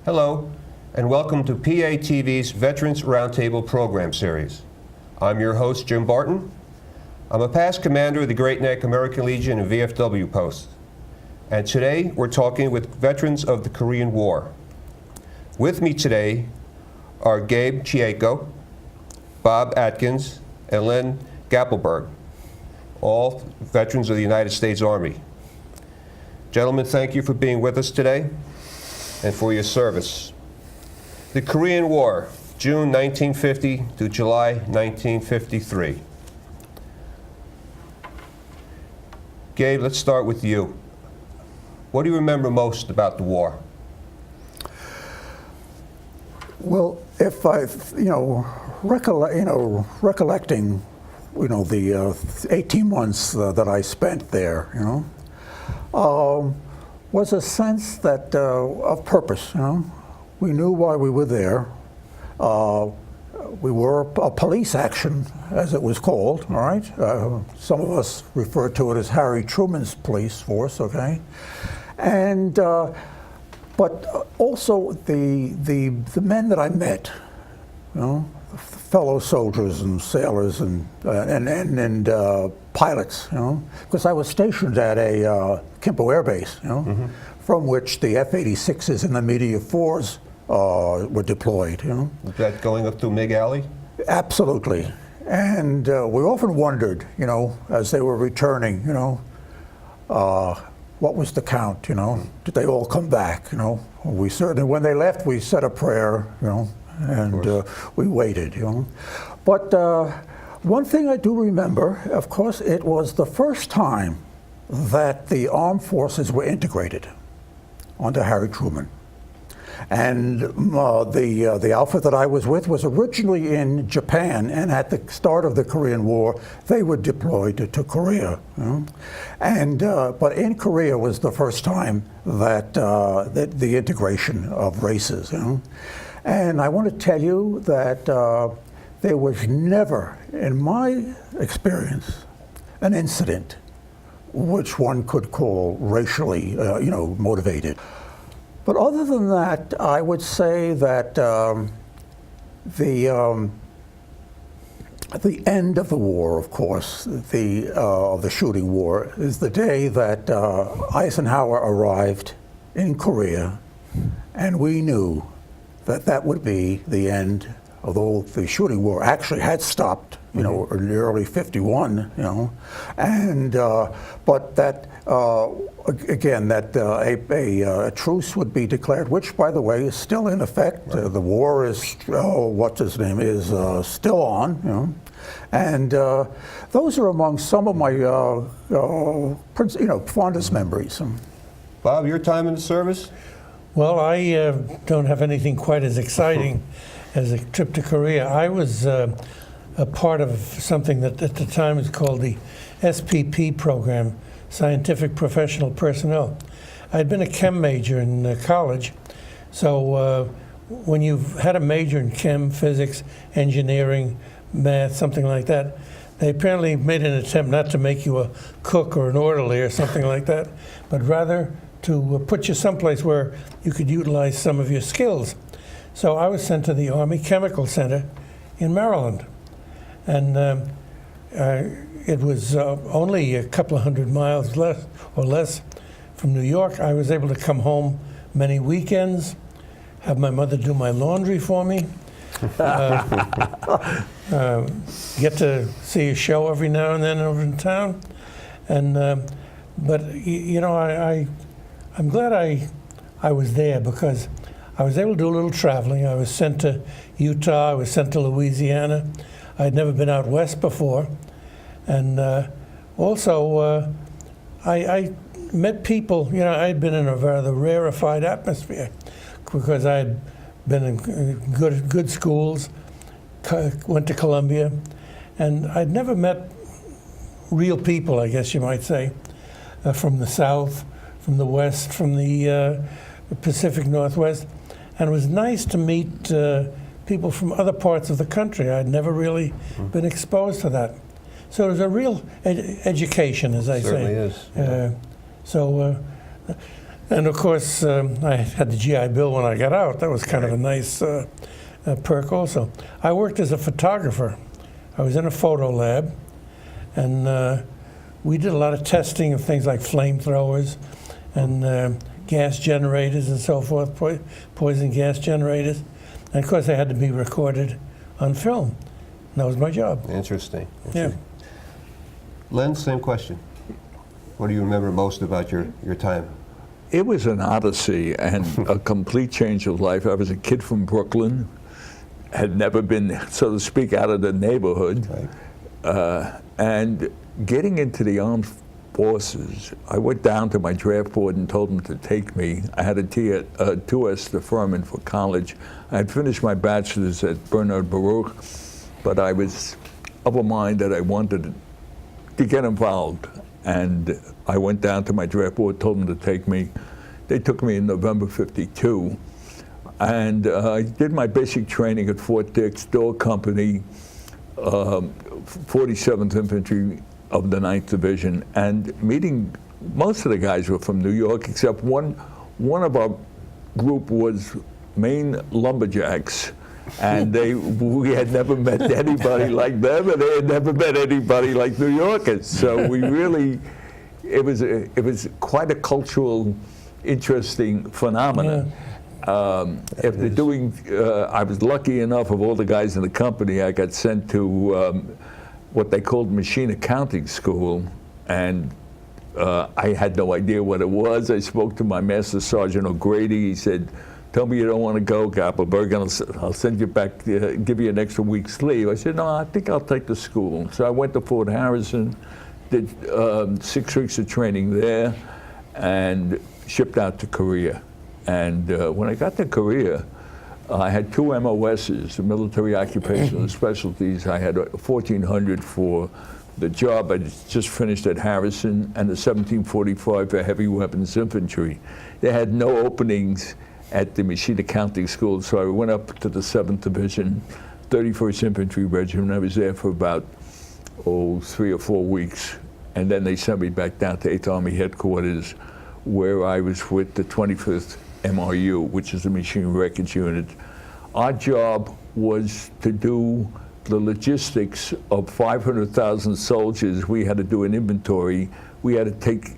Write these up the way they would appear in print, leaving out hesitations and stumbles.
Hello, and welcome to PATV's Veterans Roundtable program series. I'm your host, Jim Barton. I'm a past commander of the Great Neck American Legion and VFW post. And today, we're talking with veterans of the Korean War. With me today are Gabe Chieko, Bob Atkins, and Len Gappelberg, all veterans of the United States Army. Gentlemen, thank you for being with us today and for your service. The Korean War, June 1950 to July 1953. Gabe, let's start with you. What do you remember most about the war? Well, if recollecting, the 18 months that I spent there, was a sense that of purpose. We knew why we were there. We were a police action, as it was called. All right. Some of us refer to it as Harry Truman's police force. Okay, and. But also the men that I met, fellow soldiers and sailors and pilots, because I was stationed at a Kimpo Air Base, from which the F-86s and the Meteor 4s were deployed. Was that going up through Mig Alley? Absolutely, and we often wondered, as they were returning, what was the count, Did they all come back, We certainly, when they left, we said a prayer, and we waited, But one thing I do remember, of course, it was the first time that the armed forces were integrated under Harry Truman. And the outfit that I was with was originally in Japan, and at the start of the Korean War, they were deployed to Korea. But in Korea was the first time that the integration of races. And I want to tell you that there was never, in my experience, an incident which one could call racially, motivated. But other than that, I would say that the end of the war, of course, of the shooting war, is the day that Eisenhower arrived in Korea, and we knew that that would be the end. Although the shooting war actually had stopped, in the early '51, and but that again, that a truce would be declared, which, by the way, is still in effect. Right. The war is still on, and those are among some of my fondest memories. Bob, your time in the service? Well, I don't have anything quite as exciting as a trip to Korea. I was a part of something that at the time was called the SPP Program, Scientific Professional Personnel. I'd been a chem major in college, so when you've had a major in chem, physics, engineering, math, something like that, they apparently made an attempt not to make you a cook or an orderly or something like that, but rather to put you someplace where you could utilize some of your skills. So I was sent to the Army Chemical Center in Maryland. And it was only a couple of hundred miles less from New York. I was able to come home many weekends, have my mother do my laundry for me, get to see a show every now and then over in town. And but I'm glad I was there, because I was able to do a little traveling. I was sent to Utah, I was sent to Louisiana. I'd never been out west before. And also, I met people, I'd been in a rather rarefied atmosphere, because I had been in good schools, went to Columbia, and I'd never met real people, I guess you might say, from the South, from the West, from the Pacific Northwest. And it was nice to meet people from other parts of the country. I'd never really been exposed to that. So it was a real education, as I say. Certainly is. So And of course, I had the GI Bill when I got out. That was kind of a nice perk also. I worked as a photographer. I was in a photo lab, and we did a lot of testing of things like flamethrowers and gas generators and so forth, poison gas generators. And of course, they had to be recorded on film. And that was my job. Interesting. Yeah. Len, same question. What do you remember most about your time? It was an odyssey and a complete change of life. I was a kid from Brooklyn, had never been, so to speak, out of the neighborhood. Right. And getting into the armed forces, I went down to my draft board and told them to take me. I had a 2S deferment for college. I had finished my bachelor's at Bernard Baruch, but I was of a mind that I wanted to get involved. And I went down to my draft board, told them to take me. They took me in November '52. And I did my basic training at Fort Dix, Door Company, 47th Infantry of the 9th Division. And meeting, most of the guys were from New York, except one of our group was Maine lumberjacks. And we had never met anybody like them, and they had never met anybody like New Yorkers. So we really, it was quite a cultural, interesting phenomenon. After doing, I was lucky enough, of all the guys in the company, I got sent to what they called machine accounting school, and I had no idea what it was. I spoke to my Master Sergeant O'Grady. He said, "Tell me you don't want to go, Gappelberg, and I'll send you back, give you an extra week's leave." I said, "No, I think I'll take the school." So I went to Fort Harrison, did 6 weeks of training there, and shipped out to Korea. And when I got to Korea, I had 2 MOSs, military occupational specialties. I had 1,400 for the job I just finished at Harrison, and the 1745 for heavy weapons infantry. They had no openings at the machine accounting school, so I went up to the 7th Division, 31st Infantry Regiment. I was there for about 3 or 4 weeks, and then they sent me back down to 8th Army Headquarters, where I was with the 25th MRU, which is the Machine Wreckage Unit. Our job was to do the logistics of 500,000 soldiers. We had to do an inventory. We had to take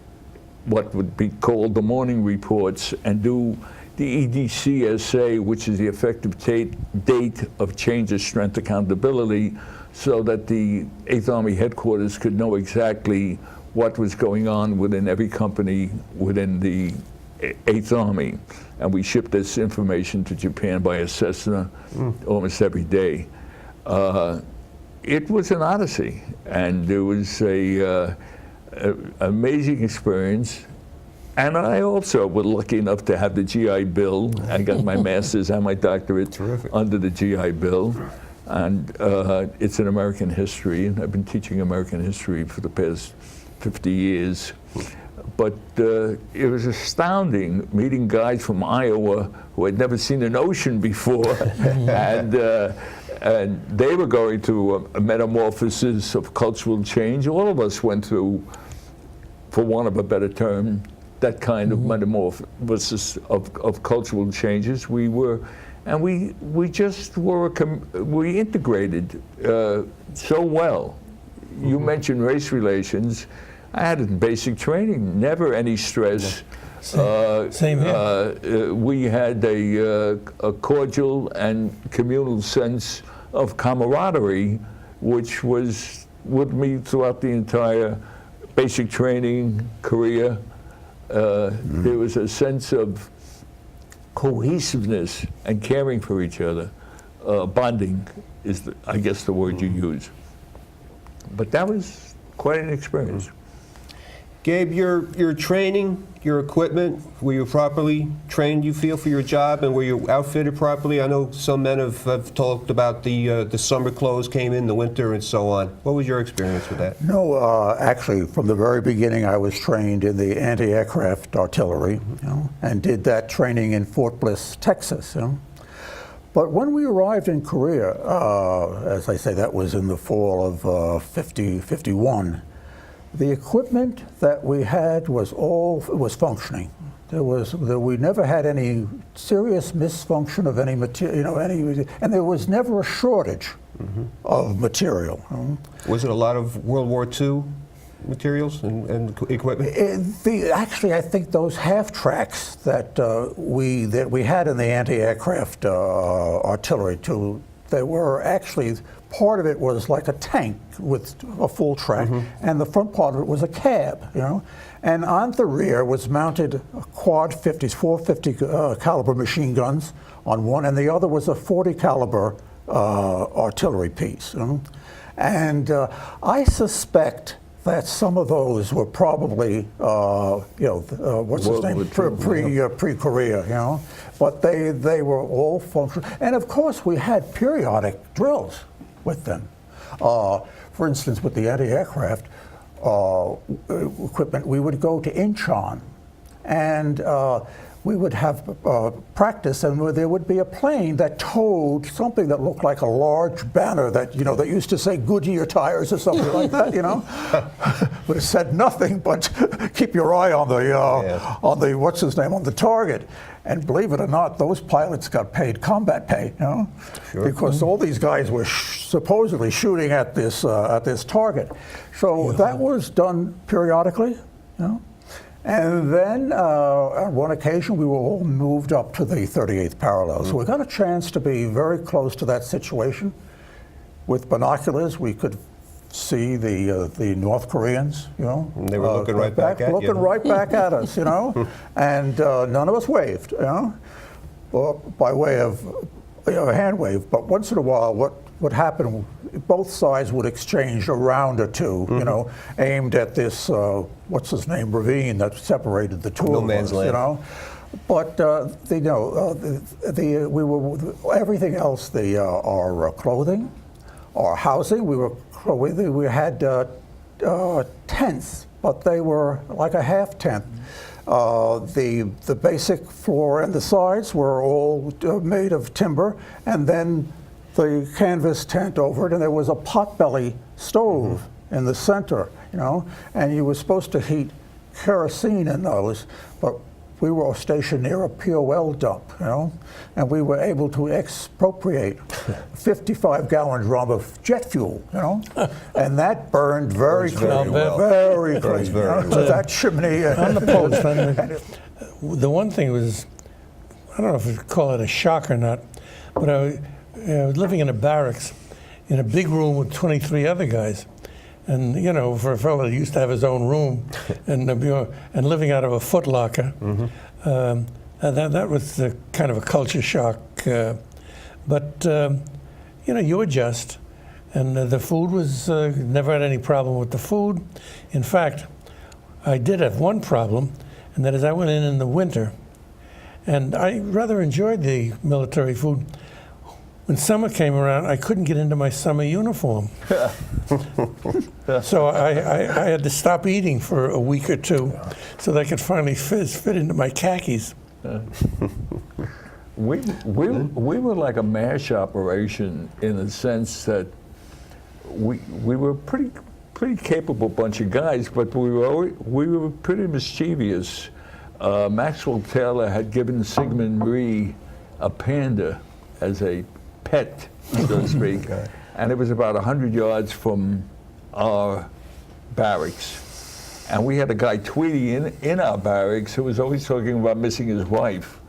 what would be called the morning reports and do the EDCSA, which is the effective date of change of strength accountability, so that the 8th Army Headquarters could know exactly what was going on within every company within the 8th Army. And we shipped this information to Japan by a Cessna almost every day. It was an odyssey, and it was an amazing experience. And I also was lucky enough to have the GI Bill. I got my master's and my doctorate under the GI Bill. And it's in American history, and I've been teaching American history for the past 50 years. But it was astounding meeting guys from Iowa who had never seen an ocean before, and they were going through a metamorphosis of cultural change. All of us went through, for want of a better term, that kind of metamorphosis of cultural changes. We were, and we just were, we integrated so well. You mentioned race relations. I had it in basic training, never any stress. Same here. We had a cordial and communal sense of camaraderie, which was with me throughout the entire basic training career. There was a sense of cohesiveness and caring for each other. Bonding is, I guess, the word you use. But that was quite an experience. Gabe, your training, your equipment, were you properly trained, you feel, for your job, and were you outfitted properly? I know some men have talked about the summer clothes came in the winter and so on. What was your experience with that? No, actually, from the very beginning, I was trained in the anti-aircraft artillery, and did that training in Fort Bliss, Texas. But when we arrived in Korea, as I say, that was in the fall of 51. The equipment that we had was functioning. We never had any serious misfunction of any material, and there was never a shortage of material. Was it a lot of World War II materials and equipment? Actually, I think those half tracks that we had in the anti-aircraft artillery too, they were actually, part of it was like a tank with a full track, and the front part of it was a cab, And on the rear was mounted quad 50s, 450 caliber machine guns on one, and the other was a 40 caliber artillery piece. And I suspect that some of those were probably, what's his name, pre-Korea, But they were all functional. And of course, we had periodic drills with them. For instance, with the anti-aircraft equipment, we would go to Incheon, and we would have practice, and there would be a plane that towed something that looked like a large banner that, that used to say Goodyear tires or something like that, But it said nothing but keep your eye on the what's his name, on the target. And believe it or not, those pilots got paid combat pay, Sure. because all these guys were supposedly shooting at this target. So that was done periodically, And then on one occasion, we were all moved up to the 38th parallel. So we got a chance to be very close to that situation. With binoculars, we could see the North Koreans, And they were looking right back at you. Looking right back at us, And none of us waved, or by way of a hand wave. But once in a while, what happened, both sides would exchange a round or two, aimed at this, what's his name, ravine that separated the two No of man's us, land. But we were everything else. Our clothing, our housing. We had tents, but they were like a half tent. The basic floor and the sides were all made of timber, and then the canvas tent over it, and there was a potbelly stove in the center, and you were supposed to heat kerosene in those, but we were stationed near a POL dump, and we were able to expropriate a 55-gallon drum of jet fuel, and that burned very clean, very clean. That chimney. On the post, the one thing was, I don't know if you'd call it a shock or not, but I was living in a barracks in a big room with 23 other guys. And, for a fellow that used to have his own room and living out of a Foot Locker, that was kind of a culture shock. But you adjust. And the food was, never had any problem with the food. In fact, I did have one problem, and that is I went in the winter, and I rather enjoyed the military food. When summer came around, I couldn't get into my summer uniform. So I had to stop eating for a week or two so that I could finally fit into my khakis. We were like a MASH operation in the sense that we were pretty capable bunch of guys, but we were pretty mischievous. Maxwell Taylor had given Sigmund Rhee a Panda as a pet, so to speak, and it was about 100 yards from our barracks. And we had a guy, Tweety, in our barracks who was always talking about missing his wife.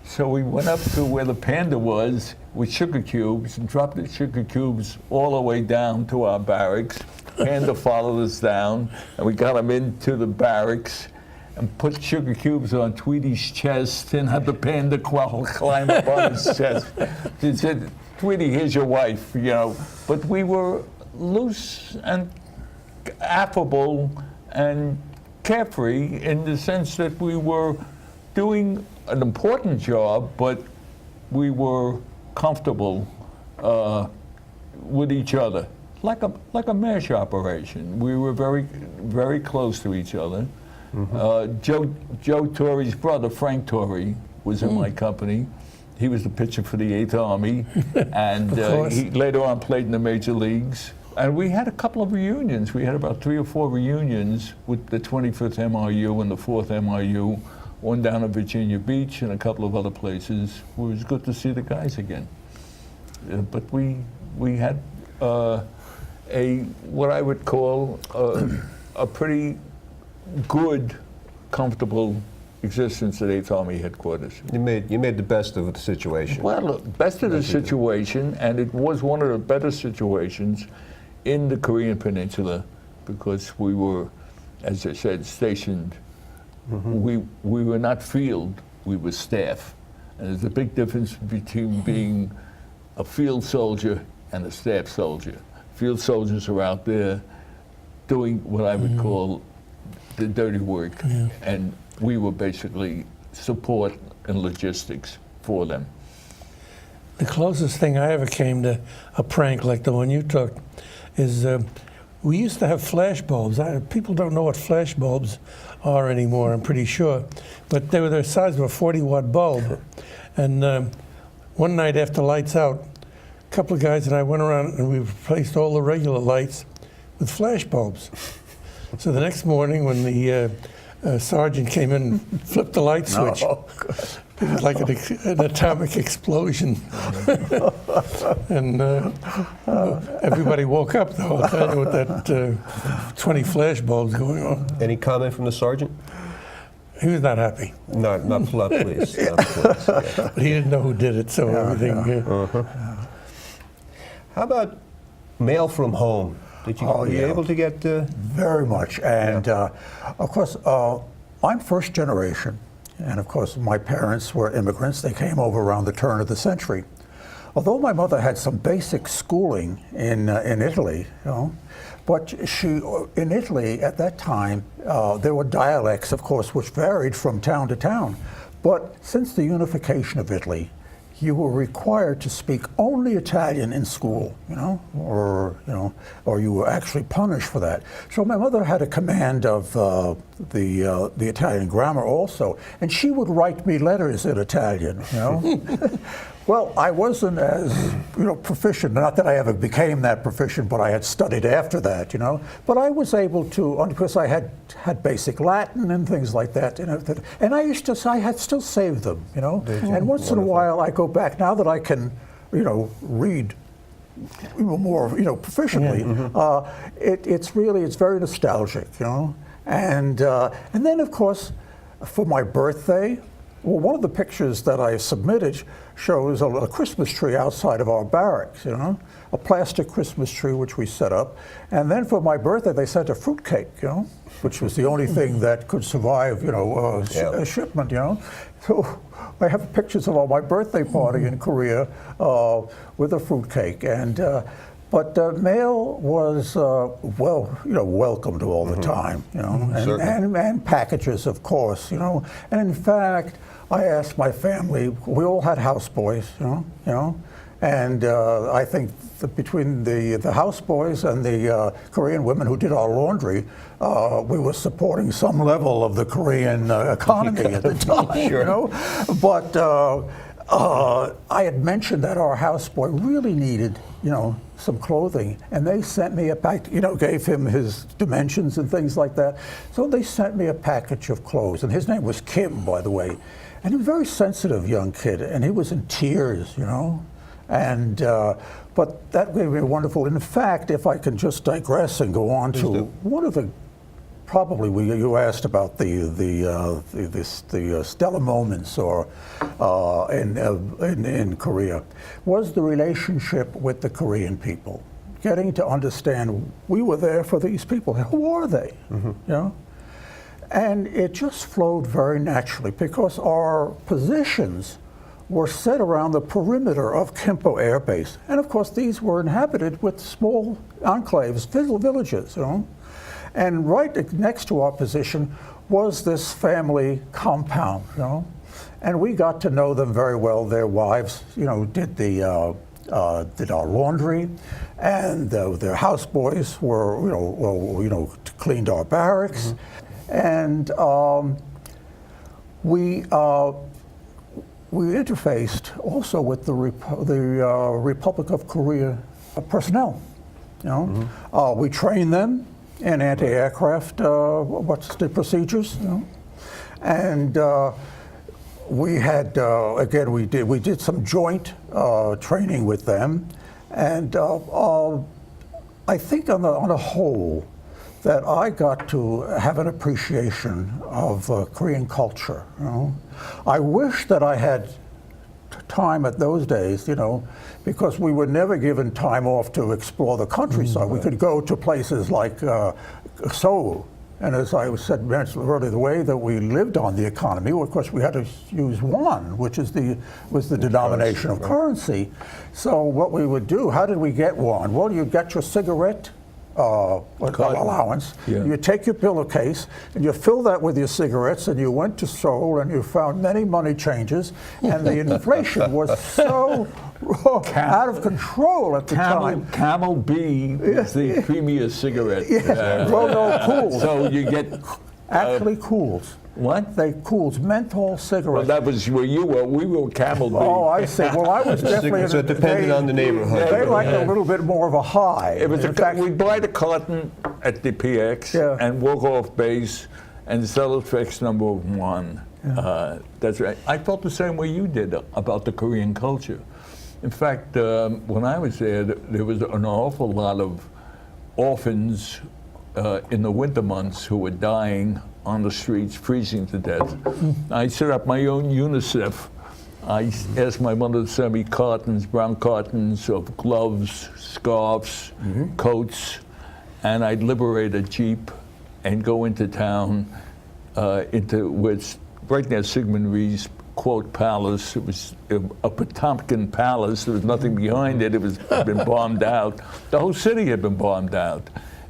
So we went up to where the Panda was with sugar cubes and dropped the sugar cubes all the way down to our barracks. Panda followed us down, and we got him into the barracks and put sugar cubes on Tweety's chest and had the Panda climb up on his chest. He said, "Tweety, here's your wife," But we were loose and affable and carefree in the sense that we were doing an important job, but we were comfortable with each other, like a MASH operation. We were very, very close to each other. Joe Torrey's brother, Frank Torrey, was in my company. He was the pitcher for the 8th Army, and he later on played in the major leagues. And we had a couple of reunions. We had about 3 or 4 reunions with the 25th MRU and the 4th MRU one down at Virginia Beach and a couple of other places. It was good to see the guys again. But we had what I would call a pretty good, comfortable existence at 8th Army Headquarters. You made the best of the situation. Well, look, best of the situation, and it was one of the better situations in the Korean Peninsula because we were, as I said, stationed. We were not field, we were staff. And there's a big difference between being a field soldier and a staff soldier. Field soldiers are out there doing what I would call the dirty work, and we were basically support and logistics for them. The closest thing I ever came to a prank like the one you took is we used to have flash bulbs. People don't know what flash bulbs are anymore, I'm pretty sure. But they were the size of a 40-watt bulb. And one night after lights out, a couple of guys and I went around and we replaced all the regular lights with flash bulbs. So the next morning when the sergeant came in and flipped the light switch, it was like an atomic explosion. And everybody woke up, though, I'll tell you, with that 20 flash bulbs going on. Any comment from the sergeant? He was not happy. Not pleased. Not pleased, yeah. But he didn't know who did it, so everything... How about mail from home? Were you able to get... Very much. And of course, I'm first generation. And of course, my parents were immigrants. They came over around the turn of the century. Although my mother had some basic schooling in Italy, but in Italy at that time, there were dialects, of course, which varied from town to town. But since the unification of Italy, you were required to speak only Italian in school, or you were actually punished for that. So my mother had a command of the Italian grammar also, and she would write me letters in Italian, Well, I wasn't as, proficient, not that I ever became that proficient, but I had studied after that, But I was able to, because I had basic Latin and things like that, and I had still saved them, And once in a while I go back, now that I can, read more, proficiently, it's very nostalgic, And then, of course, for my birthday, well, one of the pictures that I submitted shows a Christmas tree outside of our barracks, a plastic Christmas tree which we set up. And then for my birthday, they sent a fruitcake, which was the only thing that could survive, a shipment, So I have pictures of my birthday party in Korea with a fruitcake. And but mail was welcomed all the time, and packages, of course, And in fact, I asked my family. We all had houseboys, and I think that between the houseboys and the Korean women who did our laundry, we were supporting some level of the Korean economy at the time, But I had mentioned that our houseboy really needed, some clothing, and they sent me a pack, gave him his dimensions and things like that. So they sent me a package of clothes, and his name was Kim, by the way, and he was a very sensitive young kid, and he was in tears, and but that gave me wonderful. In fact, if I can just digress and go on to one of the. Probably you asked about the stellar moments or in Korea was the relationship with the Korean people, getting to understand we were there for these people. Who are they? And it just flowed very naturally because our positions were set around the perimeter of Kimpo Air Base, and of course these were inhabited with small enclaves, villages, And right next to our position was this family compound, and we got to know them very well. Their wives, did our laundry, and their houseboys were, cleaned our barracks, and we interfaced also with the Republic of Korea personnel. We trained them in anti-aircraft, what's the procedures, And we had, again, we did some joint training with them. And I think on the whole, that I got to have an appreciation of Korean culture. You know? I wish that I had time at those days, you know, because we were never given time off to explore the countryside. We could go to places like Seoul. And as I mentioned earlier, the way that we lived on the economy, well, of course, we had to use won, which was the denomination of currency. So what we would do, how did we get won? Well, you get your cigarette allowance. Yeah. You take your pillowcase and you fill that with your cigarettes, and you went to Seoul and you found many money changes, and the inflation was so out of control at the time. Camel B is the premier cigarette. Well, no, Cools. So you get Actually, Cools. what? They Cools, menthol Well, cigarettes. that was where you were. We were Camel B. Oh, I see. Well, I was definitely. So it depended on the neighborhood. They liked a little bit more of a high. It was In fact, we'd buy the carton at the PX Yeah. and walk off base and sell it for X number of one. That's right. I felt the same way you did about the Korean culture. In fact, when I was there was an awful lot of orphans in the winter months who were dying on the streets, freezing to death. I set up my own UNICEF. I asked my mother to send me cartons, brown cartons of gloves, scarves, coats, and I'd liberate a Jeep and go into town, right near Sigmund Rhee's quote palace. It was a Potemkin palace. There was nothing behind it. It was been bombed out. The whole city had been bombed out.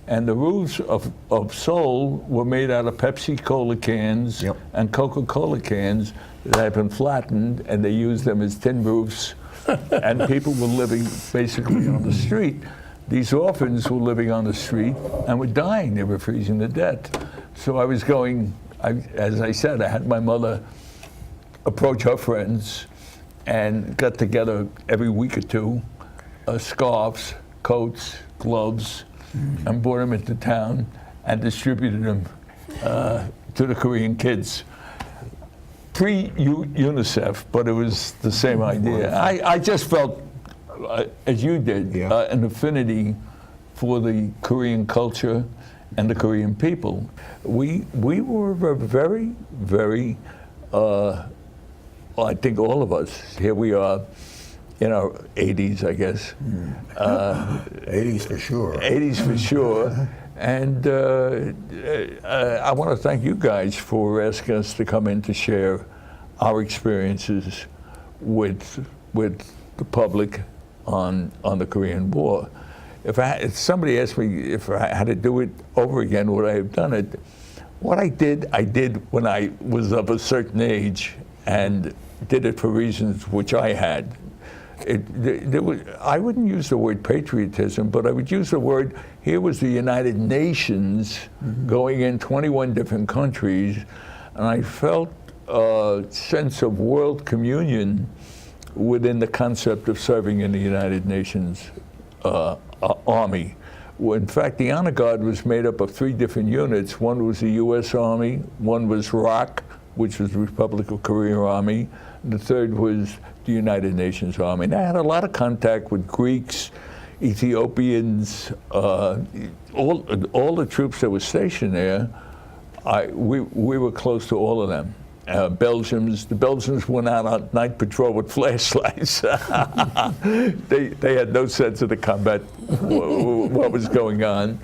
And the roofs of Seoul were made out of Pepsi-Cola cans and Coca-Cola cans that had been flattened, and they used them as tin roofs. And people were living basically on the street. These orphans were living on the street and were dying. They were freezing to death. So I was going, as I said, I had my mother approach her friends and got together every week or two, scarves, coats, gloves, and brought them into town and distributed them to the Korean kids. Pre-UNICEF, but it was the same idea. I just felt, as you did, an affinity for the Korean culture and the Korean people. We were very, very, I think all of us, here we are, in our 80s, I guess. 80s for sure. 80s for sure. And I want to thank you guys for asking us to come in to share our experiences with the public on the Korean War. If somebody asked me if I had to do it over again, would I have done it? What I did when I was of a certain age and did it for reasons which I had. I wouldn't use the word patriotism, but I would use the word, here was the United Nations going in 21 different countries, and I felt a sense of world communion within the concept of serving in the United Nations Army. In fact, the Honor Guard was made up of 3 different units. One was the U.S. Army, one was ROK, which was the Republic of Korea Army, and the third was the United Nations Army. And I had a lot of contact with Greeks, Ethiopians, all the troops that were stationed there. We were close to all of them. The Belgians went out on night patrol with flashlights. They had no sense of the combat, what was going on.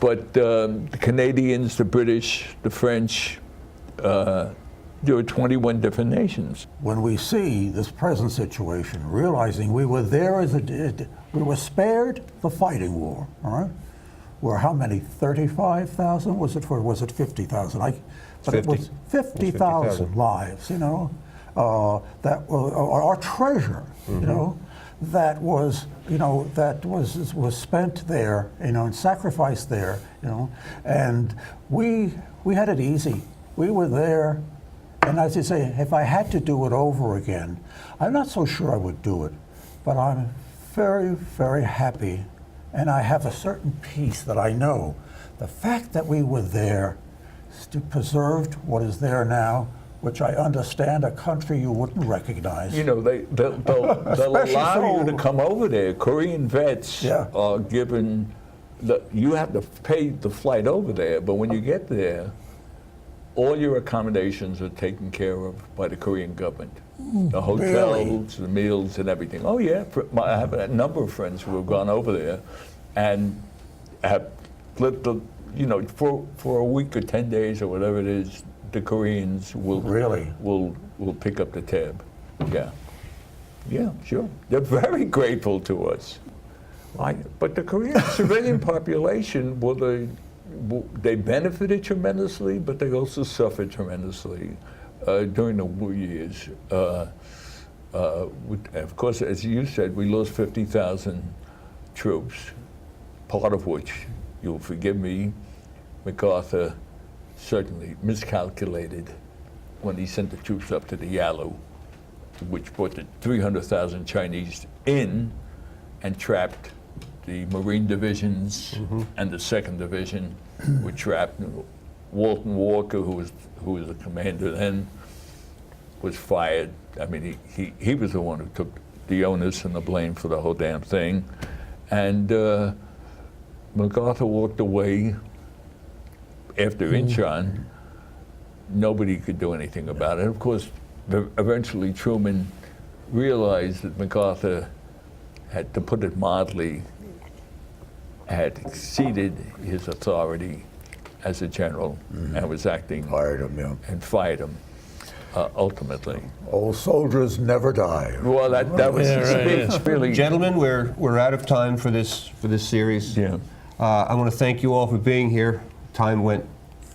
But the Canadians, the British, the French, there were 21 different nations. When we see this present situation, realizing we were there we were spared the fighting war, all right? Were how many, 35,000? Was it 50,000? But it was 50,000 lives, you know, that were our treasure, you know, that was spent there, you know, and sacrificed there, you know, and we had it easy. We were there. And as you say, if I had to do it over again, I'm not so sure I would do it, but I'm very, very happy, and I have a certain peace that I know the fact that we were there preserved what is there now, which I understand a country you wouldn't recognize. You know, they'll Especially allow you to so- come over there. Korean vets Yeah. are given, you have to pay the flight over there, but when you get there, all your accommodations are taken care of by the Korean government. The hotels, the meals, and everything. Oh yeah, I have a number of friends who have gone over there and have lived, for a week or 10 days or whatever it is. The Koreans will pick up the tab. Yeah, sure. They're very grateful to us. But the Korean civilian population, they benefited tremendously, but they also suffered tremendously during the war years. Of course, as you said, we lost 50,000 troops, part of which, you'll forgive me, MacArthur certainly miscalculated when he sent the troops up to the Yalu, which brought the 300,000 Chinese in and trapped the Marine divisions and the 2nd Division were trapped. Walton Walker, who was the commander then, was fired. I mean, he was the one who took the onus and the blame for the whole damn thing. And MacArthur walked away after Incheon. Nobody could do anything about it. Of course, eventually Truman realized that MacArthur had, to put it mildly, had exceeded his authority as a general and was acting Fired him, yeah. and fired him ultimately. Old soldiers never die. Well, that was his right, speech, really. Gentlemen, we're out of time for this series. Yeah. I want to thank you all for being here. Time went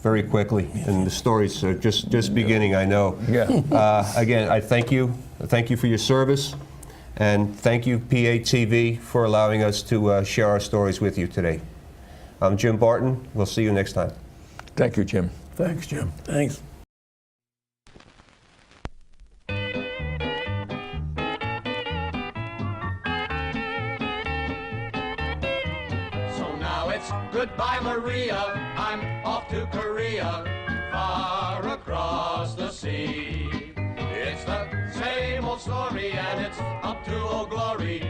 very quickly, and the stories are just beginning, I know. Yeah. Again, I thank you. Thank you for your service, and thank you, PATV, for allowing us to share our stories with you today. I'm Jim Barton. We'll see you next time. Thank you, Jim. Thanks, Jim. Thanks. So now it's goodbye, Maria. I'm off to Korea, far across the sea. It's the same old story, and it's up to Old Glory.